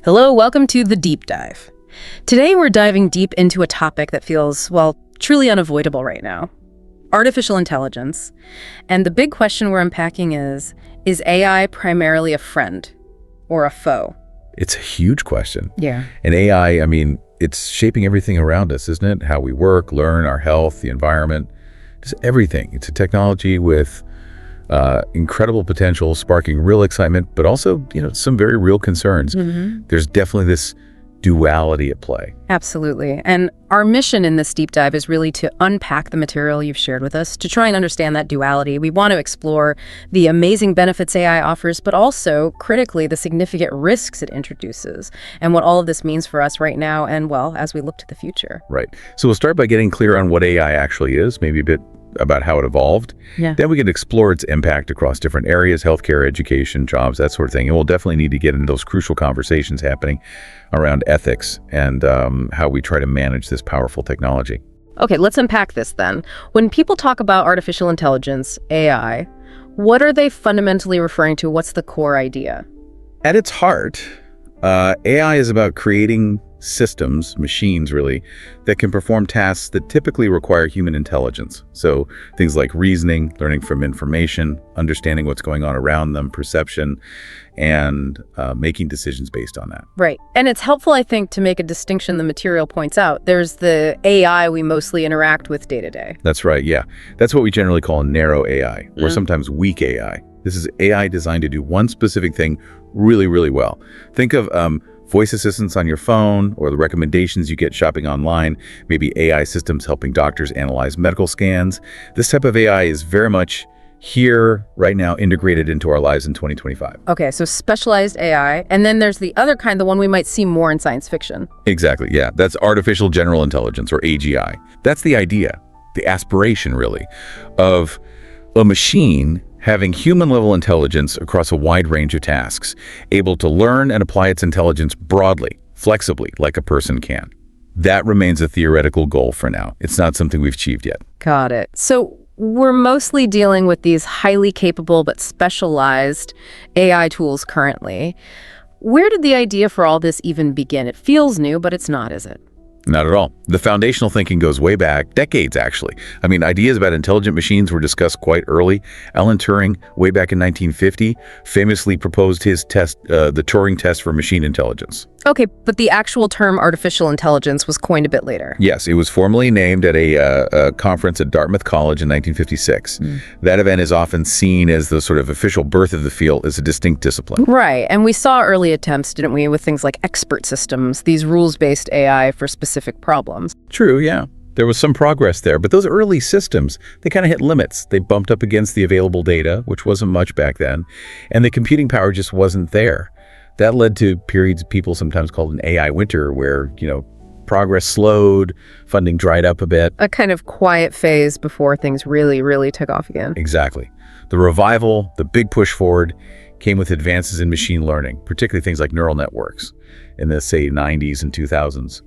Hello, welcome to The Deep Dive. Today we're diving deep into a topic that feels, well, truly unavoidable right now. Artificial intelligence. And the big question we're unpacking is AI primarily a friend or a foe? It's a huge question. Yeah. And AI, it's shaping everything around us, isn't it? How we work, learn, our health, the environment, just everything. It's a technology with incredible potential, sparking real excitement, but also, some very real concerns. There's definitely this duality at play. Absolutely. And our mission in this deep dive is really to unpack the material you've shared with us, to try and understand that duality. We want to explore the amazing benefits AI offers, but also, critically, the significant risks it introduces and what all of this means for us right now and, well, as we look to the future. Right. So we'll start by getting clear on what AI actually is, maybe a bit about how it evolved. Yeah. Then we can explore its impact across different areas, healthcare, education, jobs, that sort of thing. And we'll definitely need to get into those crucial conversations happening around ethics and how we try to manage this powerful technology. Okay, let's unpack this then. When people talk about artificial intelligence, AI, what are they fundamentally referring to? What's the core idea? At its heart, AI is about creating systems, machines really, that can perform tasks that typically require human intelligence. So things like reasoning, learning from information, understanding what's going on around them, perception, and making decisions based on that. Right. And it's helpful, I think, to make a distinction the material points out. There's the AI we mostly interact with day to day. That's right, yeah. That's what we generally call narrow AI, or sometimes weak AI. This is AI designed to do one specific thing really, really well. Think of voice assistants on your phone, or the recommendations you get shopping online, maybe AI systems helping doctors analyze medical scans. This type of AI is very much here right now, integrated into our lives in 2025. Okay, so specialized AI. And then there's the other kind, the one we might see more in science fiction. Exactly, yeah. That's artificial general intelligence, or AGI. That's the idea, the aspiration really, of a machine having human-level intelligence across a wide range of tasks, able to learn and apply its intelligence broadly, flexibly, like a person can. That remains a theoretical goal for now. It's not something we've achieved yet. Got it. So we're mostly dealing with these highly capable but specialized AI tools currently. Where did the idea for all this even begin? It feels new, but it's not, is it? Not at all. The foundational thinking goes way back, decades actually. Ideas about intelligent machines were discussed quite early. Alan Turing, way back in 1950, famously proposed his test, the Turing test for machine intelligence. Okay, but the actual term artificial intelligence was coined a bit later. Yes, it was formally named at a conference at Dartmouth College in 1956. That event is often seen as the sort of official birth of the field as a distinct discipline. Right, and we saw early attempts, didn't we, with things like expert systems, these rules-based AI for specific problems. True, yeah. There was some progress there, but those early systems, they kind of hit limits. They bumped up against the available data, which wasn't much back then, and the computing power just wasn't there. That led to periods people sometimes called an AI winter, where, progress slowed, funding dried up a bit. A kind of quiet phase before things really, really took off again. Exactly. The revival, the big push forward, came with advances in machine learning, particularly things like neural networks in the, say, 90s and 2000s.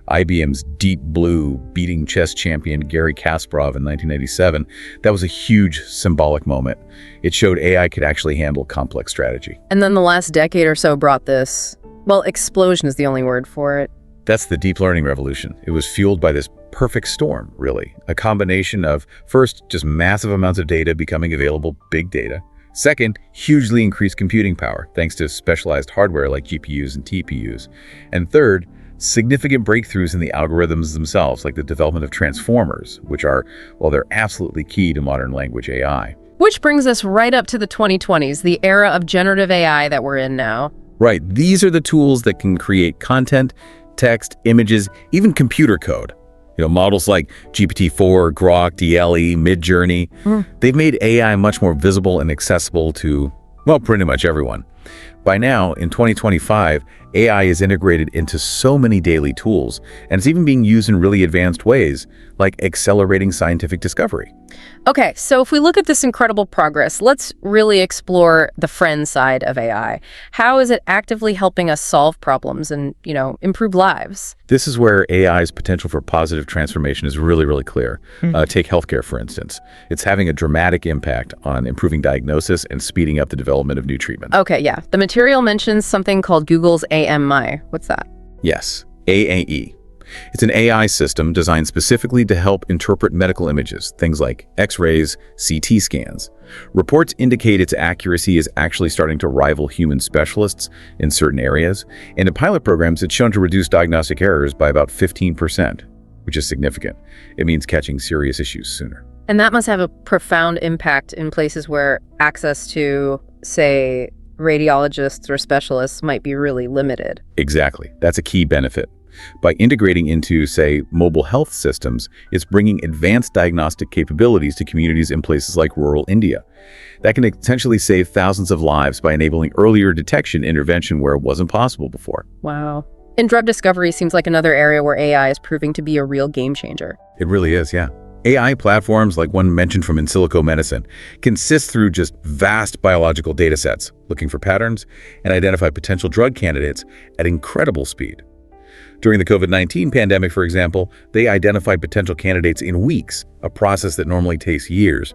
IBM's Deep Blue beating chess champion Garry Kasparov in 1997, that was a huge symbolic moment. It showed AI could actually handle complex strategy. And then the last decade or so brought this, well, explosion is the only word for it. That's the deep learning revolution. It was fueled by this perfect storm, really. A combination of, first, just massive amounts of data becoming available, big data. Second, hugely increased computing power, thanks to specialized hardware like GPUs and TPUs. And third, significant breakthroughs in the algorithms themselves, like the development of transformers, which are, well, they're absolutely key to modern language AI. Which brings us right up to the 2020s, the era of generative AI that we're in now. Right. These are the tools that can create content, text, images, even computer code. Models like GPT-4, Grok, DALL-E, Midjourney, they've made AI much more visible and accessible to, well, pretty much everyone. By now, in 2025, AI is integrated into so many daily tools, and it's even being used in really advanced ways, like accelerating scientific discovery. Okay, so if we look at this incredible progress, let's really explore the friend side of AI. How is it actively helping us solve problems and, improve lives? This is where AI's potential for positive transformation is really, really clear. Take healthcare, for instance. It's having a dramatic impact on improving diagnosis and speeding up the development of new treatments. Okay, yeah. Yeah, the material mentions something called Google's AMI. What's that? Yes, AAE. It's an AI system designed specifically to help interpret medical images, things like X-rays, CT scans. Reports indicate its accuracy is actually starting to rival human specialists in certain areas, and in pilot programs, it's shown to reduce diagnostic errors by about 15%, which is significant. It means catching serious issues sooner. And that must have a profound impact in places where access to, say, radiologists or specialists might be really limited. Exactly. That's a key benefit. By integrating into, say, mobile health systems, it's bringing advanced diagnostic capabilities to communities in places like rural India. That can essentially save thousands of lives by enabling earlier detection intervention where it wasn't possible before. Wow. And drug discovery seems like another area where AI is proving to be a real game changer. It really is, yeah. AI platforms, like one mentioned from In Silico Medicine, can sift through just vast biological data sets, looking for patterns and identify potential drug candidates at incredible speed. During the COVID-19 pandemic, for example, they identified potential candidates in weeks, a process that normally takes years.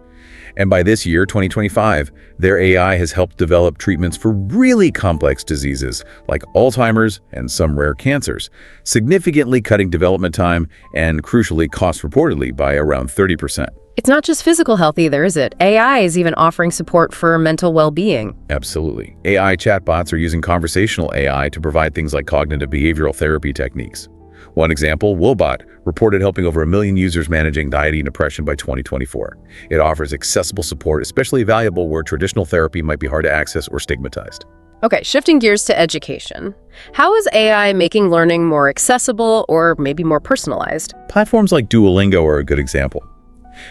And by this year, 2025, their AI has helped develop treatments for really complex diseases like Alzheimer's and some rare cancers, significantly cutting development time and, crucially, cost reportedly by around 30%. It's not just physical health either, is it? AI is even offering support for mental well-being. Absolutely. AI chatbots are using conversational AI to provide things like cognitive behavioral therapy techniques. One example, Woebot, reported helping over 1 million users manage anxiety and depression by 2024. It offers accessible support, especially valuable where traditional therapy might be hard to access or stigmatized. Okay, shifting gears to education. How is AI making learning more accessible or maybe more personalized? Platforms like Duolingo are a good example.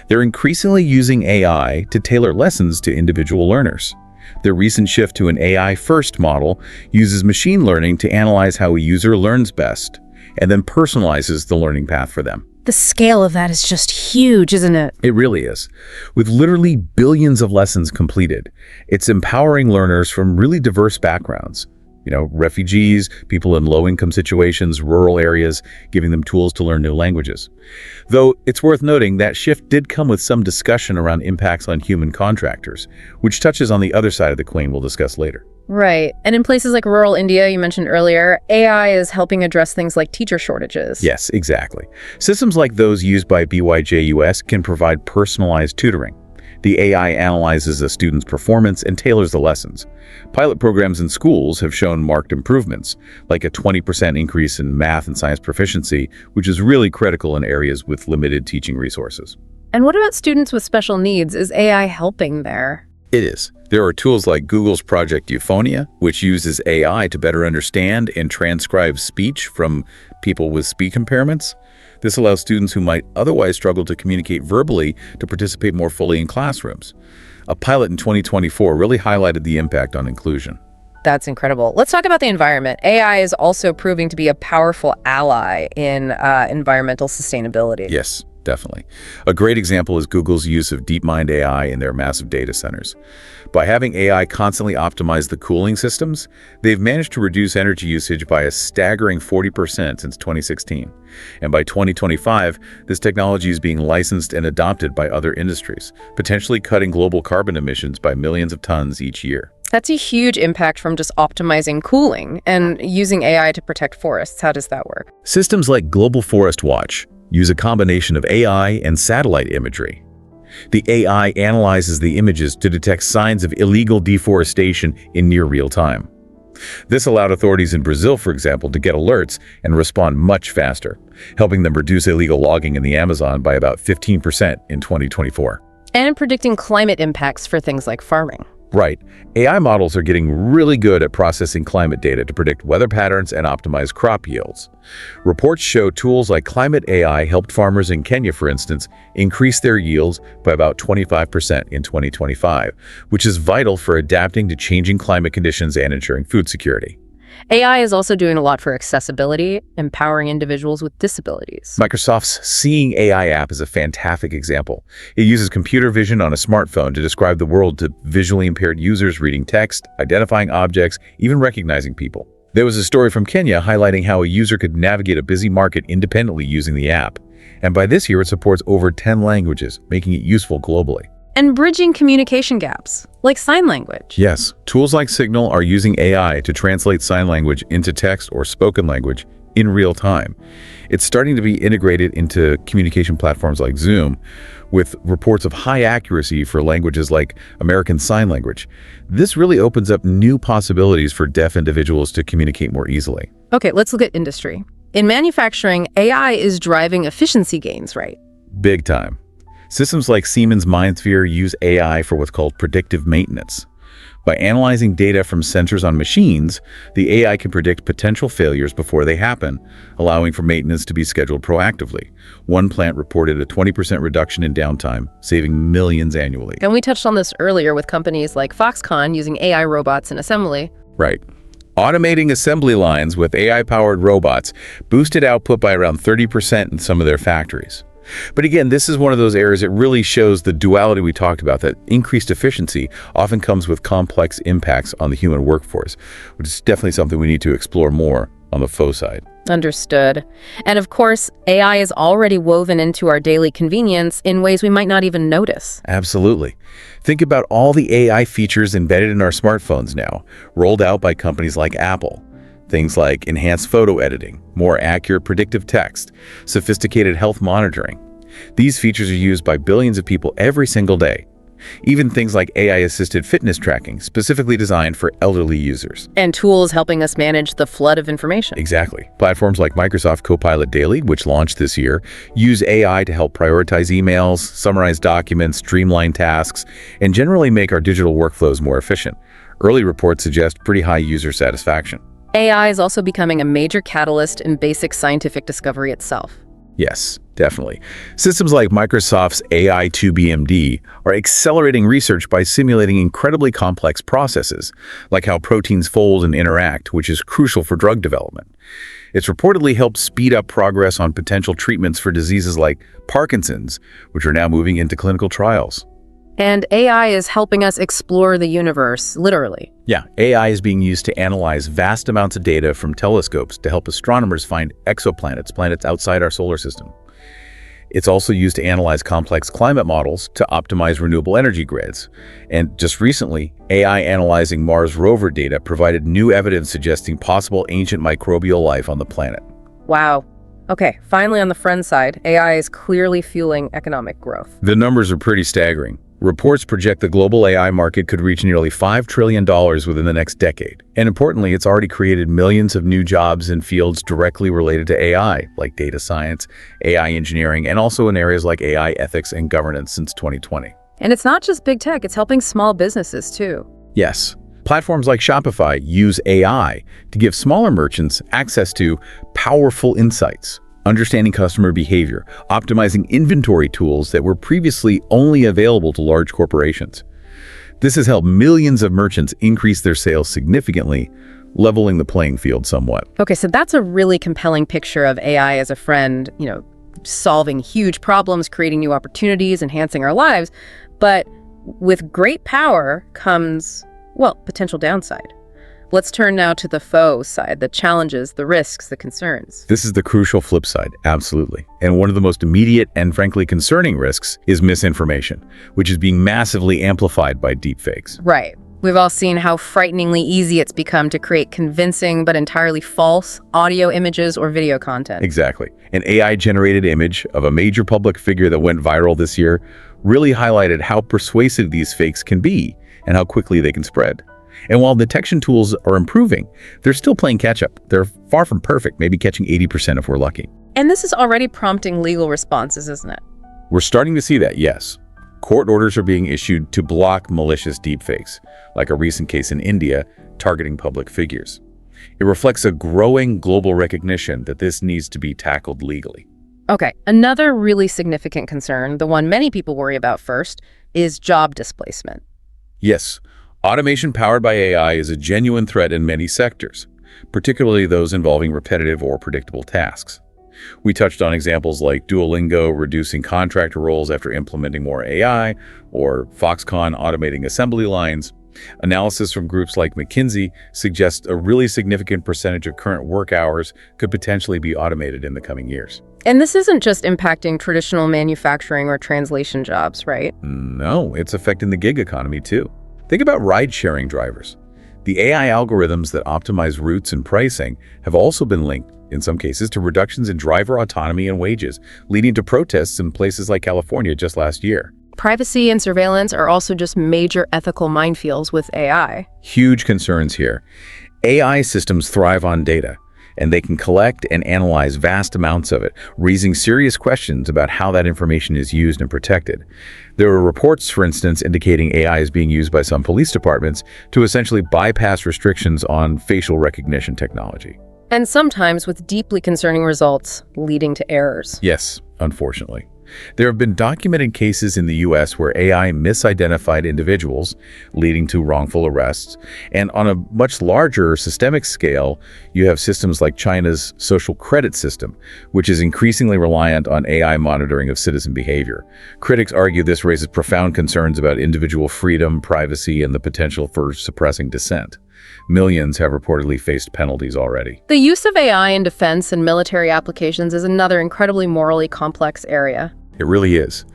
They're increasingly using AI to tailor lessons to individual learners. Their recent shift to an AI-first model uses machine learning to analyze how a user learns best, and then personalizes the learning path for them. The scale of that is just huge, isn't it? It really is. With literally billions of lessons completed, it's empowering learners from really diverse backgrounds. Refugees, people in low-income situations, rural areas, giving them tools to learn new languages. Though it's worth noting that shift did come with some discussion around impacts on human contractors, which touches on the other side of the coin we'll discuss later. Right. And in places like rural India, you mentioned earlier, AI is helping address things like teacher shortages. Yes, exactly. Systems like those used by BYJ-US can provide personalized tutoring. The AI analyzes a student's performance and tailors the lessons. Pilot programs in schools have shown marked improvements, like a 20% increase in math and science proficiency, which is really critical in areas with limited teaching resources. And what about students with special needs? Is AI helping there? It is. There are tools like Google's Project Euphonia, which uses AI to better understand and transcribe speech from people with speech impairments. This allows students who might otherwise struggle to communicate verbally to participate more fully in classrooms. A pilot in 2024 really highlighted the impact on inclusion. That's incredible. Let's talk about the environment. AI is also proving to be a powerful ally in environmental sustainability. Yes, definitely. A great example is Google's use of DeepMind AI in their massive data centers. By having AI constantly optimize the cooling systems, they've managed to reduce energy usage by a staggering 40% since 2016. And by 2025, this technology is being licensed and adopted by other industries, potentially cutting global carbon emissions by millions of tons each year. That's a huge impact from just optimizing cooling and using AI to protect forests. How does that work? Systems like Global Forest Watch use a combination of AI and satellite imagery. The AI analyzes the images to detect signs of illegal deforestation in near real time. This allowed authorities in Brazil, for example, to get alerts and respond much faster, helping them reduce illegal logging in the Amazon by about 15% in 2024. And predicting climate impacts for things like farming. Right. AI models are getting really good at processing climate data to predict weather patterns and optimize crop yields. Reports show tools like Climate AI helped farmers in Kenya, for instance, increase their yields by about 25% in 2025, which is vital for adapting to changing climate conditions and ensuring food security. AI is also doing a lot for accessibility, empowering individuals with disabilities. Microsoft's Seeing AI app is a fantastic example. It uses computer vision on a smartphone to describe the world to visually impaired users reading text, identifying objects, even recognizing people. There was a story from Kenya highlighting how a user could navigate a busy market independently using the app. And by this year, it supports over 10 languages, making it useful globally. And bridging communication gaps, like sign language. Yes, tools like Signal are using AI to translate sign language into text or spoken language in real time. It's starting to be integrated into communication platforms like Zoom, with reports of high accuracy for languages like American Sign Language. This really opens up new possibilities for deaf individuals to communicate more easily. Okay, let's look at industry. In manufacturing, AI is driving efficiency gains, right? Big time. Systems like Siemens MindSphere use AI for what's called predictive maintenance. By analyzing data from sensors on machines, the AI can predict potential failures before they happen, allowing for maintenance to be scheduled proactively. One plant reported a 20% reduction in downtime, saving millions annually. And we touched on this earlier with companies like Foxconn using AI robots in assembly. Right. Automating assembly lines with AI-powered robots boosted output by around 30% in some of their factories. But again, this is one of those areas that really shows the duality we talked about, that increased efficiency often comes with complex impacts on the human workforce, which is definitely something we need to explore more on the faux side. Understood. And of course, AI is already woven into our daily convenience in ways we might not even notice. Absolutely. Think about all the AI features embedded in our smartphones now, rolled out by companies like Apple. Things like enhanced photo editing, more accurate predictive text, sophisticated health monitoring. These features are used by billions of people every single day. Even things like AI-assisted fitness tracking, specifically designed for elderly users. And tools helping us manage the flood of information. Exactly. Platforms like Microsoft Copilot Daily, which launched this year, use AI to help prioritize emails, summarize documents, streamline tasks, and generally make our digital workflows more efficient. Early reports suggest pretty high user satisfaction. AI is also becoming a major catalyst in basic scientific discovery itself. Yes, definitely. Systems like Microsoft's AI2BMD are accelerating research by simulating incredibly complex processes, like how proteins fold and interact, which is crucial for drug development. It's reportedly helped speed up progress on potential treatments for diseases like Parkinson's, which are now moving into clinical trials. And AI is helping us explore the universe, literally. Yeah, AI is being used to analyze vast amounts of data from telescopes to help astronomers find exoplanets, planets outside our solar system. It's also used to analyze complex climate models to optimize renewable energy grids. And just recently, AI analyzing Mars rover data provided new evidence suggesting possible ancient microbial life on the planet. Wow. Okay, finally on the friend side, AI is clearly fueling economic growth. The numbers are pretty staggering. Reports project the global AI market could reach nearly $5 trillion within the next decade. And importantly, it's already created millions of new jobs in fields directly related to AI, like data science, AI engineering, and also in areas like AI ethics and governance since 2020. And it's not just big tech, it's helping small businesses too. Yes. Platforms like Shopify use AI to give smaller merchants access to powerful insights, understanding customer behavior, optimizing inventory tools that were previously only available to large corporations. This has helped millions of merchants increase their sales significantly, leveling the playing field somewhat. Okay, so that's a really compelling picture of AI as a friend, solving huge problems, creating new opportunities, enhancing our lives. But with great power comes, potential downside. Let's turn now to the faux side, the challenges, the risks, the concerns. This is the crucial flip side, absolutely. And one of the most immediate and frankly concerning risks is misinformation, which is being massively amplified by deepfakes. Right. We've all seen how frighteningly easy it's become to create convincing but entirely false audio images or video content. Exactly. An AI-generated image of a major public figure that went viral this year really highlighted how persuasive these fakes can be and how quickly they can spread. And while detection tools are improving, they're still playing catch-up. They're far from perfect, maybe catching 80% if we're lucky. And this is already prompting legal responses, isn't it? We're starting to see that, yes. Court orders are being issued to block malicious deepfakes, like a recent case in India targeting public figures. It reflects a growing global recognition that this needs to be tackled legally. Okay, another really significant concern, the one many people worry about first, is job displacement. Yes. Automation powered by AI is a genuine threat in many sectors, particularly those involving repetitive or predictable tasks. We touched on examples like Duolingo reducing contractor roles after implementing more AI, or Foxconn automating assembly lines. Analysis from groups like McKinsey suggests a really significant percentage of current work hours could potentially be automated in the coming years. And this isn't just impacting traditional manufacturing or translation jobs, right? No, it's affecting the gig economy too. Think about ride-sharing drivers. The AI algorithms that optimize routes and pricing have also been linked, in some cases, to reductions in driver autonomy and wages, leading to protests in places like California just last year. Privacy and surveillance are also just major ethical minefields with AI. Huge concerns here. AI systems thrive on data, and they can collect and analyze vast amounts of it, raising serious questions about how that information is used and protected. There are reports, for instance, indicating AI is being used by some police departments to essentially bypass restrictions on facial recognition technology. And sometimes with deeply concerning results leading to errors. Yes, unfortunately. There have been documented cases in the US where AI misidentified individuals, leading to wrongful arrests. And on a much larger systemic scale, you have systems like China's social credit system, which is increasingly reliant on AI monitoring of citizen behavior. Critics argue this raises profound concerns about individual freedom, privacy, and the potential for suppressing dissent. Millions have reportedly faced penalties already. The use of AI in defense and military applications is another incredibly morally complex area. It really is.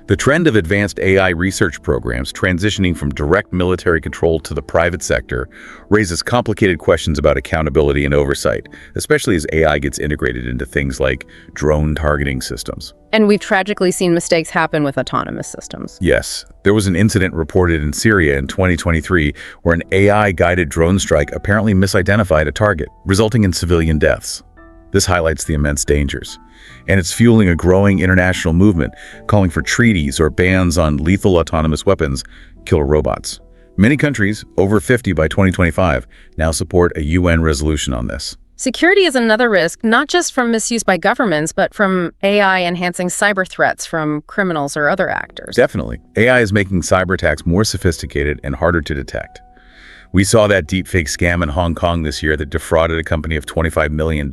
The trend of advanced AI research programs transitioning from direct military control to the private sector raises complicated questions about accountability and oversight, especially as AI gets integrated into things like drone targeting systems. And we've tragically seen mistakes happen with autonomous systems. Yes, there was an incident reported in Syria in 2023 where an AI-guided drone strike apparently misidentified a target, resulting in civilian deaths. This highlights the immense dangers. And it's fueling a growing international movement calling for treaties or bans on lethal autonomous weapons, killer robots. Many countries, over 50 by 2025, now support a UN resolution on this. Security is another risk, not just from misuse by governments, but from AI enhancing cyber threats from criminals or other actors. Definitely. AI is making cyber attacks more sophisticated and harder to detect. We saw that deepfake scam in Hong Kong this year that defrauded a company of $25 million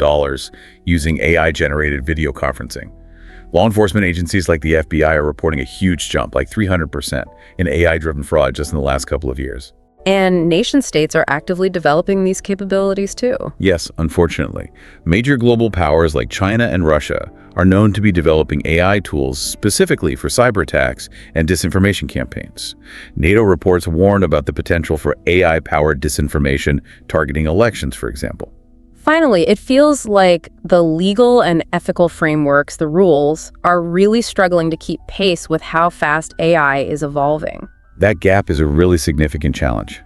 using AI-generated video conferencing. Law enforcement agencies like the FBI are reporting a huge jump, like 300%, in AI-driven fraud just in the last couple of years. And nation-states are actively developing these capabilities too. Yes, unfortunately. Major global powers like China and Russia are known to be developing AI tools specifically for cyber attacks and disinformation campaigns. NATO reports warn about the potential for AI-powered disinformation targeting elections, for example. Finally, it feels like the legal and ethical frameworks, the rules, are really struggling to keep pace with how fast AI is evolving. That gap is a really significant challenge.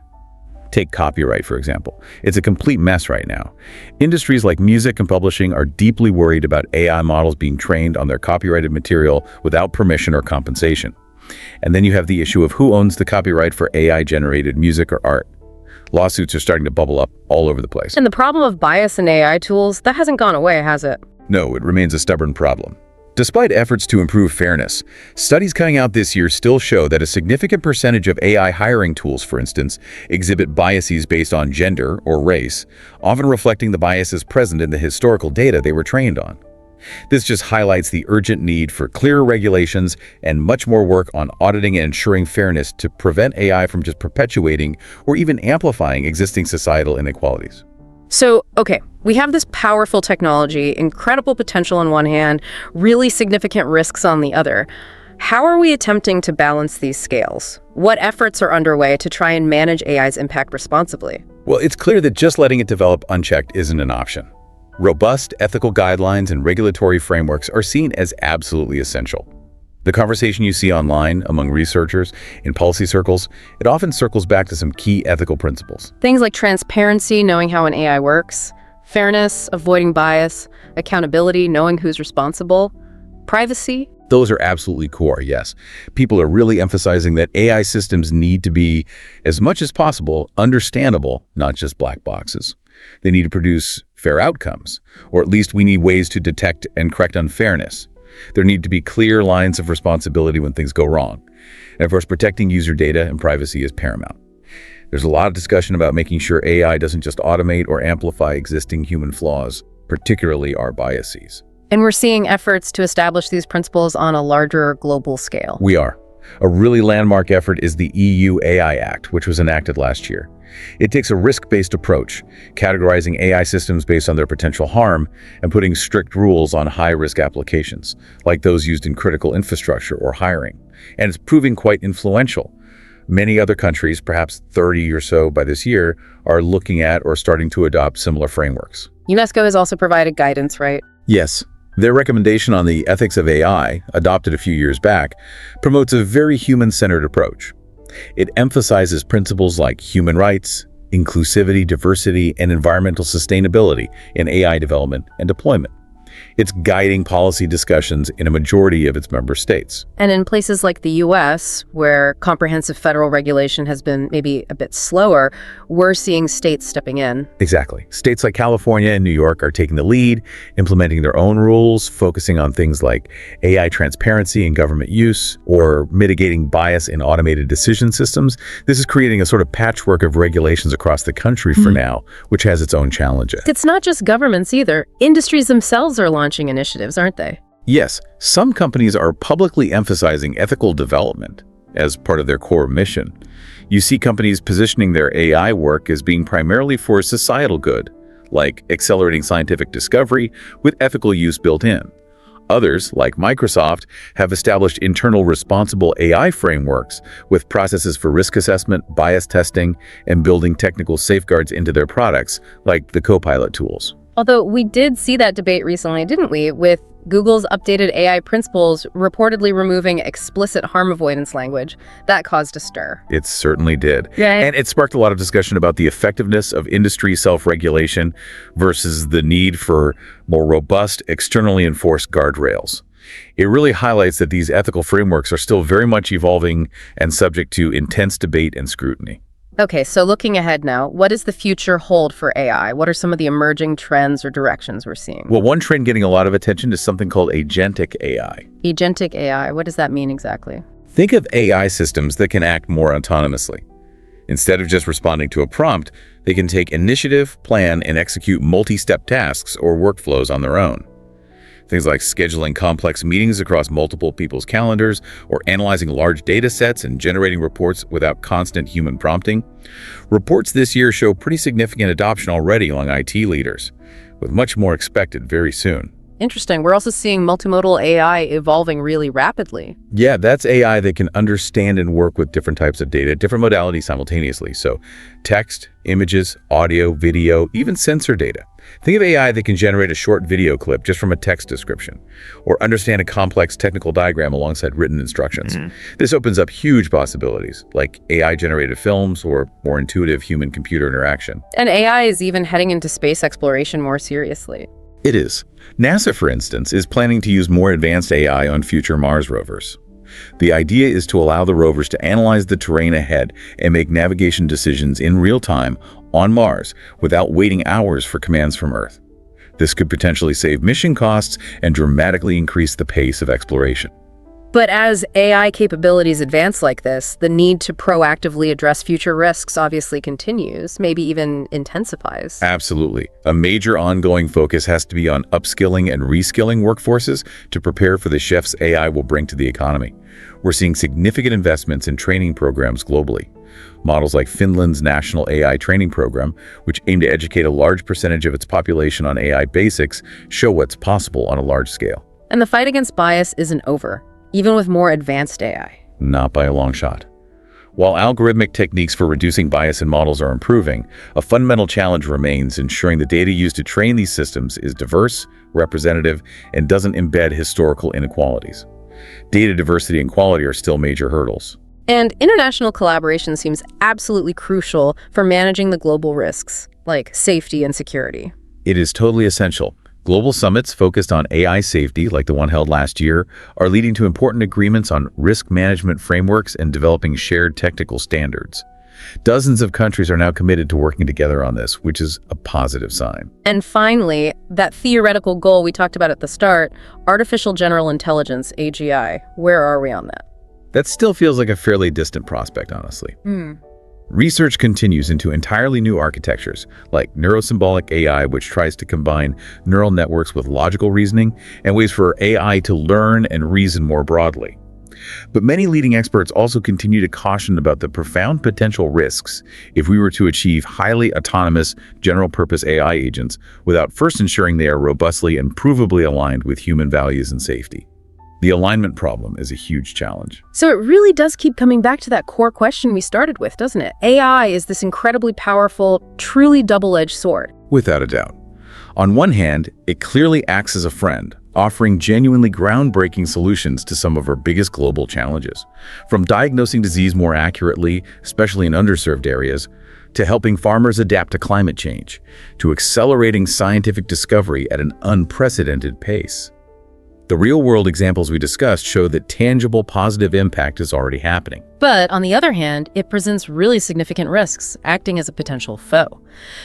Take copyright, for example. It's a complete mess right now. Industries like music and publishing are deeply worried about AI models being trained on their copyrighted material without permission or compensation. And then you have the issue of who owns the copyright for AI-generated music or art. Lawsuits are starting to bubble up all over the place. And the problem of bias in AI tools, that hasn't gone away, has it? No, it remains a stubborn problem. Despite efforts to improve fairness, studies coming out this year still show that a significant percentage of AI hiring tools, for instance, exhibit biases based on gender or race, often reflecting the biases present in the historical data they were trained on. This just highlights the urgent need for clearer regulations and much more work on auditing and ensuring fairness to prevent AI from just perpetuating or even amplifying existing societal inequalities. So, okay, we have this powerful technology, incredible potential on one hand, really significant risks on the other. How are we attempting to balance these scales? What efforts are underway to try and manage AI's impact responsibly? Well, it's clear that just letting it develop unchecked isn't an option. Robust ethical guidelines and regulatory frameworks are seen as absolutely essential. The conversation you see online among researchers in policy circles, it often circles back to some key ethical principles. Things like transparency, knowing how an AI works, fairness, avoiding bias, accountability, knowing who's responsible, privacy. Those are absolutely core, yes. People are really emphasizing that AI systems need to be, as much as possible, understandable, not just black boxes. They need to produce fair outcomes, or at least we need ways to detect and correct unfairness. There need to be clear lines of responsibility when things go wrong. And of course, protecting user data and privacy is paramount. There's a lot of discussion about making sure AI doesn't just automate or amplify existing human flaws, particularly our biases. And we're seeing efforts to establish these principles on a larger global scale. We are. A really landmark effort is the EU AI Act, which was enacted last year. It takes a risk-based approach, categorizing AI systems based on their potential harm and putting strict rules on high-risk applications, like those used in critical infrastructure or hiring. And it's proving quite influential. Many other countries, perhaps 30 or so by this year, are looking at or starting to adopt similar frameworks. UNESCO has also provided guidance, right? Yes. Their recommendation on the ethics of AI, adopted a few years back, promotes a very human-centered approach. It emphasizes principles like human rights, inclusivity, diversity, and environmental sustainability in AI development and deployment. It's guiding policy discussions in a majority of its member states. And in places like the US, where comprehensive federal regulation has been maybe a bit slower, we're seeing states stepping in. Exactly. States like California and New York are taking the lead, implementing their own rules, focusing on things like AI transparency in government use, or mitigating bias in automated decision systems. This is creating a sort of patchwork of regulations across the country for now, which has its own challenges. It's not just governments either. Industries themselves are launching initiatives, aren't they? Yes, some companies are publicly emphasizing ethical development as part of their core mission. You see companies positioning their AI work as being primarily for societal good, like accelerating scientific discovery with ethical use built in. Others, like Microsoft, have established internal responsible AI frameworks with processes for risk assessment, bias testing, and building technical safeguards into their products, like the Copilot tools. Although we did see that debate recently, didn't we, with Google's updated AI principles reportedly removing explicit harm avoidance language. That caused a stir. It certainly did. Yeah. And it sparked a lot of discussion about the effectiveness of industry self-regulation versus the need for more robust, externally enforced guardrails. It really highlights that these ethical frameworks are still very much evolving and subject to intense debate and scrutiny. Okay, so looking ahead now, what does the future hold for AI? What are some of the emerging trends or directions we're seeing? Well, one trend getting a lot of attention is something called agentic AI. Agentic AI, what does that mean exactly? Think of AI systems that can act more autonomously. Instead of just responding to a prompt, they can take initiative, plan, and execute multi-step tasks or workflows on their own. Things like scheduling complex meetings across multiple people's calendars, or analyzing large data sets and generating reports without constant human prompting. Reports this year show pretty significant adoption already among IT leaders, with much more expected very soon. Interesting. We're also seeing multimodal AI evolving really rapidly. Yeah, that's AI that can understand and work with different types of data, different modalities simultaneously. So text, images, audio, video, even sensor data. Think of AI that can generate a short video clip just from a text description, or understand a complex technical diagram alongside written instructions. This opens up huge possibilities, like AI-generated films or more intuitive human-computer interaction. And AI is even heading into space exploration more seriously. It is. NASA, for instance, is planning to use more advanced AI on future Mars rovers. The idea is to allow the rovers to analyze the terrain ahead and make navigation decisions in real time on Mars without waiting hours for commands from Earth. This could potentially save mission costs and dramatically increase the pace of exploration. But as AI capabilities advance like this, the need to proactively address future risks obviously continues, maybe even intensifies. Absolutely. A major ongoing focus has to be on upskilling and reskilling workforces to prepare for the shifts AI will bring to the economy. We're seeing significant investments in training programs globally. Models like Finland's National AI Training Program, which aim to educate a large percentage of its population on AI basics, show what's possible on a large scale. And the fight against bias isn't over, even with more advanced AI. Not by a long shot. While algorithmic techniques for reducing bias in models are improving, a fundamental challenge remains ensuring the data used to train these systems is diverse, representative, and doesn't embed historical inequalities. Data diversity and quality are still major hurdles. And international collaboration seems absolutely crucial for managing the global risks, like safety and security. It is totally essential. Global summits focused on AI safety, like the one held last year, are leading to important agreements on risk management frameworks and developing shared technical standards. Dozens of countries are now committed to working together on this, which is a positive sign. And finally, that theoretical goal we talked about at the start, artificial general intelligence, AGI, where are we on that? That still feels like a fairly distant prospect, honestly. Research continues into entirely new architectures, like neurosymbolic AI, which tries to combine neural networks with logical reasoning, and ways for AI to learn and reason more broadly. But many leading experts also continue to caution about the profound potential risks if we were to achieve highly autonomous general-purpose AI agents without first ensuring they are robustly and provably aligned with human values and safety. The alignment problem is a huge challenge. So it really does keep coming back to that core question we started with, doesn't it? AI is this incredibly powerful, truly double-edged sword. Without a doubt. On one hand, it clearly acts as a friend, offering genuinely groundbreaking solutions to some of our biggest global challenges. From diagnosing disease more accurately, especially in underserved areas, to helping farmers adapt to climate change, to accelerating scientific discovery at an unprecedented pace. The real-world examples we discussed show that tangible positive impact is already happening. But on the other hand, it presents really significant risks, acting as a potential foe.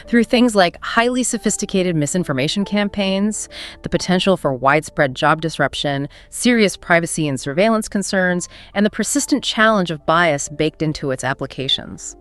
Through things like highly sophisticated misinformation campaigns, the potential for widespread job disruption, serious privacy and surveillance concerns, and the persistent challenge of bias baked into its applications.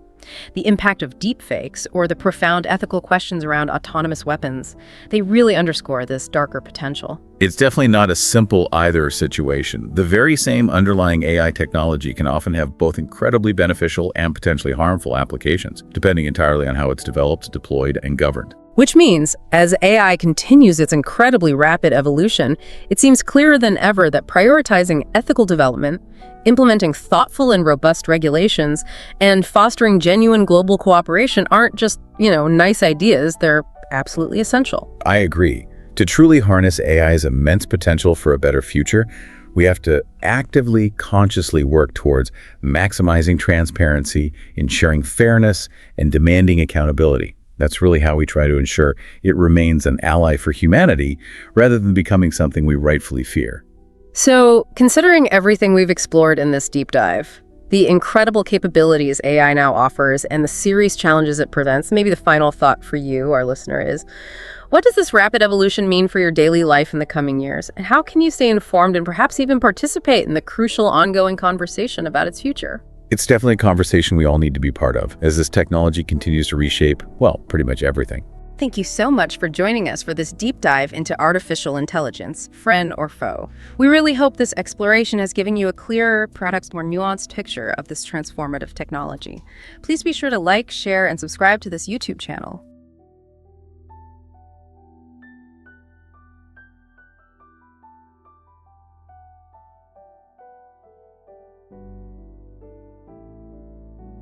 The impact of deepfakes, or the profound ethical questions around autonomous weapons, they really underscore this darker potential. It's definitely not a simple either situation. The very same underlying AI technology can often have both incredibly beneficial and potentially harmful applications, depending entirely on how it's developed, deployed, and governed. Which means, as AI continues its incredibly rapid evolution, it seems clearer than ever that prioritizing ethical development, implementing thoughtful and robust regulations, and fostering genuine global cooperation aren't just, nice ideas, they're absolutely essential. I agree. To truly harness AI's immense potential for a better future, we have to actively, consciously work towards maximizing transparency, ensuring fairness, and demanding accountability. That's really how we try to ensure it remains an ally for humanity rather than becoming something we rightfully fear. So, considering everything we've explored in this deep dive, the incredible capabilities AI now offers and the serious challenges it presents, maybe the final thought for you, our listener, is, what does this rapid evolution mean for your daily life in the coming years? And how can you stay informed and perhaps even participate in the crucial ongoing conversation about its future? It's definitely a conversation we all need to be part of as this technology continues to reshape, pretty much everything. Thank you so much for joining us for this deep dive into artificial intelligence, friend or foe. We really hope this exploration has given you a clearer, perhaps more nuanced picture of this transformative technology. Please be sure to like, share, and subscribe to this YouTube channel.